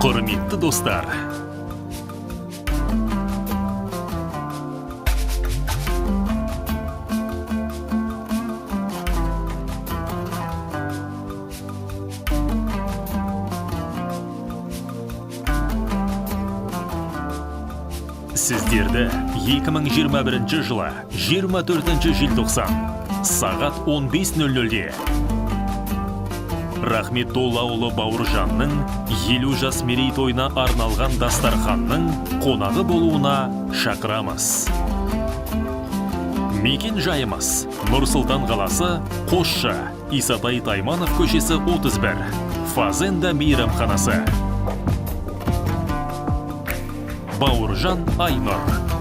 Құрметті достар, сіздерді 2021 жылы 24 желтоқсан сағат 15:00-де Рахметоллаұлы Бауыржанның 50 жас мерейтойына арналған дастарханның қонағы болуына шақырамыз. Мекен жайымыз Нұр-Сұлтан қаласы, Қосшы, Исатай Тайманов көшесі 31, Фазенда мейрамханасы. Бауыржан Айнұр.